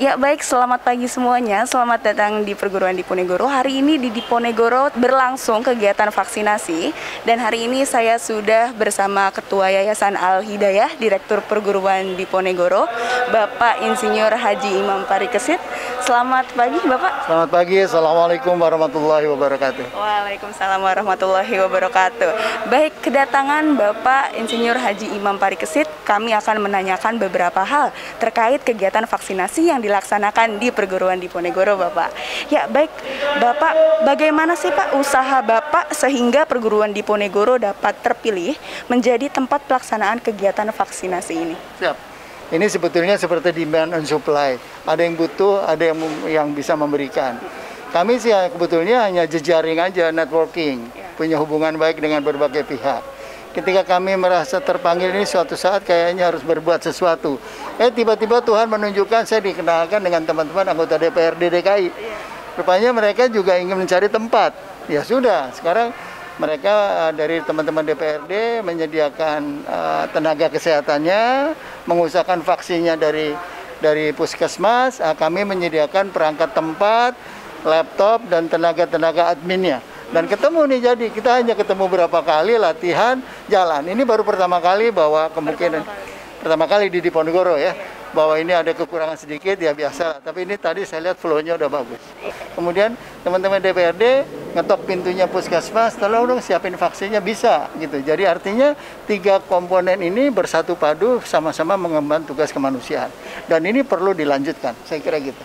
Ya baik, selamat pagi semuanya. Selamat datang di perguruan Diponegoro. Hari ini di Diponegoro berlangsung kegiatan vaksinasi. Dan hari ini saya sudah bersama Ketua Yayasan Al-Hidayah, Direktur Perguruan Diponegoro, Bapak Insinyur Haji Imam Parikesit. Selamat pagi Bapak. Selamat pagi, Assalamualaikum warahmatullahi wabarakatuh. Waalaikumsalam warahmatullahi wabarakatuh. Baik, kedatangan Bapak Insinyur Haji Imam Parikesit, kami akan menanyakan beberapa hal terkait kegiatan vaksinasi yang dilaksanakan di perguruan Diponegoro, Bapak. Ya, baik, Bapak, bagaimana sih Pak usaha Bapak sehingga perguruan Diponegoro dapat terpilih menjadi tempat pelaksanaan kegiatan vaksinasi ini? Siap. Ini sebetulnya seperti demand and supply. Ada yang butuh, ada yang bisa memberikan. Kami sih sebetulnya hanya jejaring aja, networking, punya hubungan baik dengan berbagai pihak. Ketika kami merasa terpanggil ini suatu saat kayaknya harus berbuat sesuatu. Tiba-tiba Tuhan menunjukkan saya dikenalkan dengan teman-teman anggota DPRD DKI. Rupanya mereka juga ingin mencari tempat. Ya sudah, sekarang mereka dari teman-teman DPRD menyediakan tenaga kesehatannya, mengusahakan vaksinnya dari puskesmas. Kami menyediakan perangkat tempat, laptop, dan tenaga-tenaga adminnya. Dan ketemu nih, jadi kita hanya ketemu berapa kali latihan jalan. Ini baru pertama kali bahwa kemungkinan pertama kali di Diponegoro ya, bahwa ini ada kekurangan sedikit ya biasa. Tapi ini tadi saya lihat flow-nya udah bagus. Kemudian teman-teman DPRD ngetok pintunya puskesmas, tolong dong siapin vaksinnya, bisa gitu. Jadi artinya tiga komponen ini bersatu padu sama-sama mengemban tugas kemanusiaan. Dan ini perlu dilanjutkan, saya kira gitu.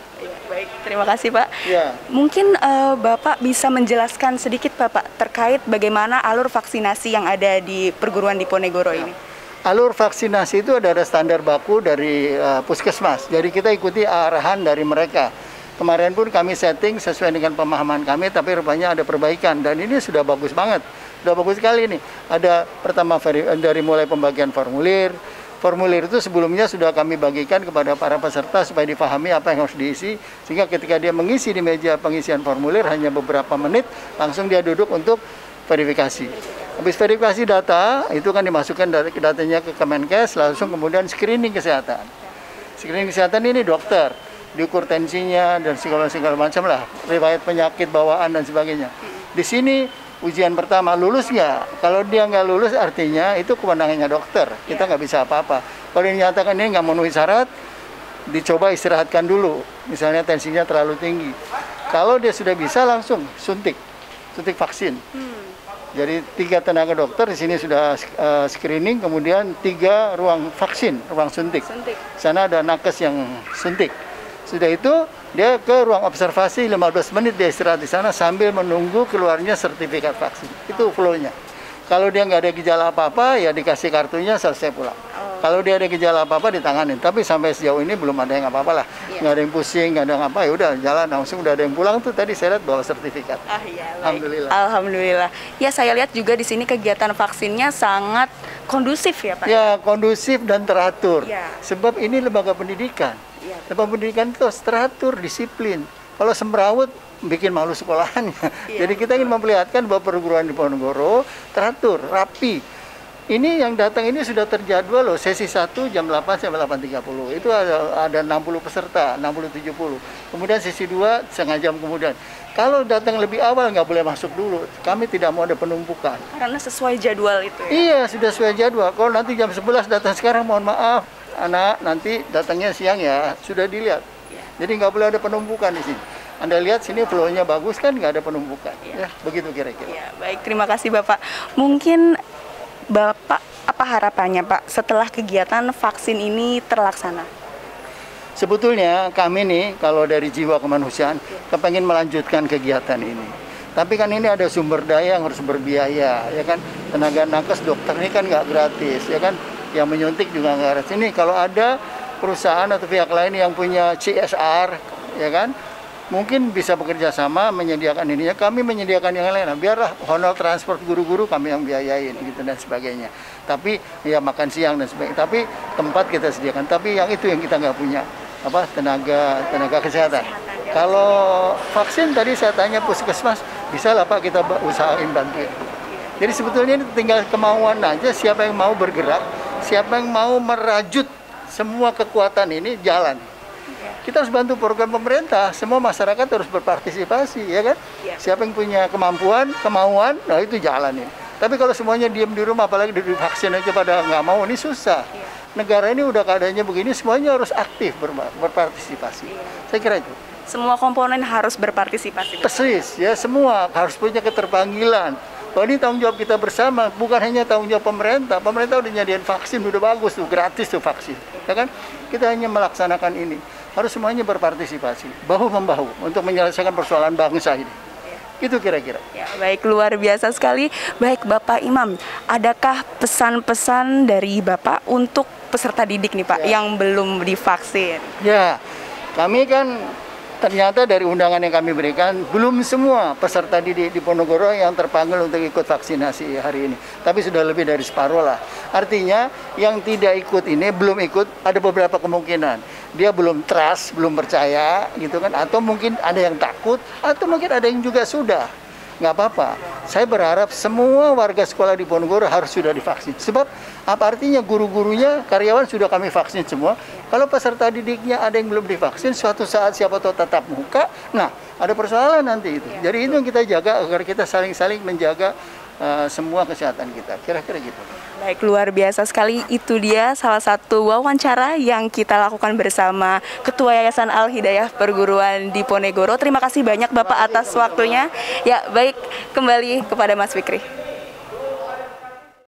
Baik, terima kasih Pak. Ya. Mungkin Bapak bisa menjelaskan sedikit Bapak terkait bagaimana alur vaksinasi yang ada di perguruan Diponegoro ini. Alur vaksinasi itu ada standar baku dari puskesmas. Jadi kita ikuti arahan dari mereka. Kemarin pun kami setting sesuai dengan pemahaman kami, tapi rupanya ada perbaikan. Dan ini sudah bagus banget. Sudah bagus sekali ini. Ada pertama dari mulai pembagian formulir. Formulir itu sebelumnya sudah kami bagikan kepada para peserta supaya dipahami apa yang harus diisi. Sehingga ketika dia mengisi di meja pengisian formulir hanya beberapa menit, langsung dia duduk untuk verifikasi. Habis verifikasi data, itu kan dimasukkan datanya ke Kemenkes, langsung kemudian screening kesehatan. Screening kesehatan ini dokter, diukur tensinya dan segala macam lah, riwayat penyakit bawaan dan sebagainya. Di sini ujian pertama, lulus nggak? Kalau dia nggak lulus artinya itu kewenangannya dokter, kita nggak bisa apa-apa. Kalau dinyatakan ini nggak memenuhi syarat, dicoba istirahatkan dulu, misalnya tensinya terlalu tinggi. Kalau dia sudah bisa langsung suntik vaksin. Jadi 3 tenaga dokter di sini sudah screening, kemudian 3 ruang vaksin, ruang suntik. Sana ada nakes yang suntik. Sudah itu dia ke ruang observasi 15 menit dia istirahat di sana sambil menunggu keluarnya sertifikat vaksin. Itu flow-nya. Kalau dia nggak ada gejala apa-apa ya dikasih kartunya, selesai pulang. Kalau dia ada gejala apa-apa ditanganin. Tapi sampai sejauh ini belum ada yang apa-apa lah. Nggak ada yang pusing, nggak ada yang apa, ya udah jalan langsung, udah ada yang pulang tuh tadi saya lihat bawa sertifikat. Alhamdulillah. Alhamdulillah. Ya saya lihat juga di sini kegiatan vaksinnya sangat kondusif ya Pak. Ya kondusif dan teratur. Ya. Sebab ini lembaga pendidikan. Lembaga pendidikan itu harus teratur, disiplin. Kalau semrawut bikin malu sekolahannya. Jadi kita ingin memperlihatkan bahwa perguruan Diponegoro teratur, rapi. Ini yang datang ini sudah terjadwal loh, sesi 1 jam 8 sampai 8.30. Itu ada 60 peserta, 60-70. Kemudian sesi 2 setengah jam kemudian. Kalau datang lebih awal nggak boleh masuk dulu. Kami tidak mau ada penumpukan. Karena sesuai jadwal itu ya? Iya, sudah sesuai jadwal. Kalau nanti jam 11 datang sekarang, mohon maaf, anak, nanti datangnya siang ya, sudah dilihat. Jadi nggak boleh ada penumpukan di sini. Anda lihat sini flow-nya bagus kan, nggak ada penumpukan. Ya, begitu kira-kira. Ya, baik, terima kasih Bapak. Mungkin Bapak, apa harapannya Pak setelah kegiatan vaksin ini terlaksana? Sebetulnya kami nih, kalau dari jiwa kemanusiaan, kepengen melanjutkan kegiatan ini. Tapi kan ini ada sumber daya yang harus berbiaya, ya kan? Tenaga nakes dokter ini kan nggak gratis, ya kan? Yang menyuntik juga nggak gratis. Ini kalau ada perusahaan atau pihak lain yang punya CSR, ya kan? Mungkin bisa bekerja sama menyediakan ininya, kami menyediakan yang lain. Nah, biarlah honor transport guru-guru kami yang biayain gitu dan sebagainya. Tapi ya makan siang dan sebagainya. Tapi tempat kita sediakan. Tapi yang itu yang kita nggak punya, apa, tenaga kesehatan. Kalau vaksin tadi saya tanya puskesmas, bisa lah Pak kita usahain bantuin. Jadi sebetulnya ini tinggal kemauan aja, siapa yang mau bergerak, siapa yang mau merajut semua kekuatan ini jalan. Kita harus bantu program pemerintah, semua masyarakat harus berpartisipasi, ya kan? Siapa yang punya kemampuan, kemauan, nah itu jalanin. Tapi kalau semuanya diam di rumah, apalagi divaksin aja pada nggak mau, ini susah. Negara ini udah keadaannya begini, semuanya harus aktif berpartisipasi. Saya kira itu. Semua komponen harus berpartisipasi. Persis, ya semua harus punya keterpanggilan. Bahwa ini tanggung jawab kita bersama, bukan hanya tanggung jawab pemerintah. Pemerintah udah nyediain vaksin, udah bagus tuh, gratis tuh vaksin, ya kan? Kita hanya melaksanakan ini. Harus semuanya berpartisipasi, bahu-membahu untuk menyelesaikan persoalan bangsa ini. Itu kira-kira. Ya, baik, luar biasa sekali. Baik, Bapak Imam, adakah pesan-pesan dari Bapak untuk peserta didik nih Pak yang belum divaksin? Ya, kami kan ternyata dari undangan yang kami berikan, belum semua peserta didik di Ponorogo yang terpanggil untuk ikut vaksinasi hari ini. Tapi sudah lebih dari separuh lah. Artinya yang tidak ikut ini, belum ikut, ada beberapa kemungkinan. Dia belum trust, belum percaya gitu kan. Atau mungkin ada yang takut, atau mungkin ada yang juga sudah. Nggak apa-apa. Saya berharap semua warga sekolah di Ponorogo harus sudah divaksin. Sebab apa artinya guru-gurunya, karyawan sudah kami vaksin semua. Kalau peserta didiknya ada yang belum divaksin, suatu saat siapa tahu tatap muka, nah ada persoalan nanti itu. Jadi itu yang kita jaga agar kita saling-saling menjaga semua kesehatan kita. Kira-kira gitu. Baik, luar biasa sekali. Itu dia salah satu wawancara yang kita lakukan bersama Ketua Yayasan Al Hidayah Perguruan di Ponorogo. Terima kasih banyak Bapak atas waktunya. Ya, baik, kembali kepada Mas Fikri.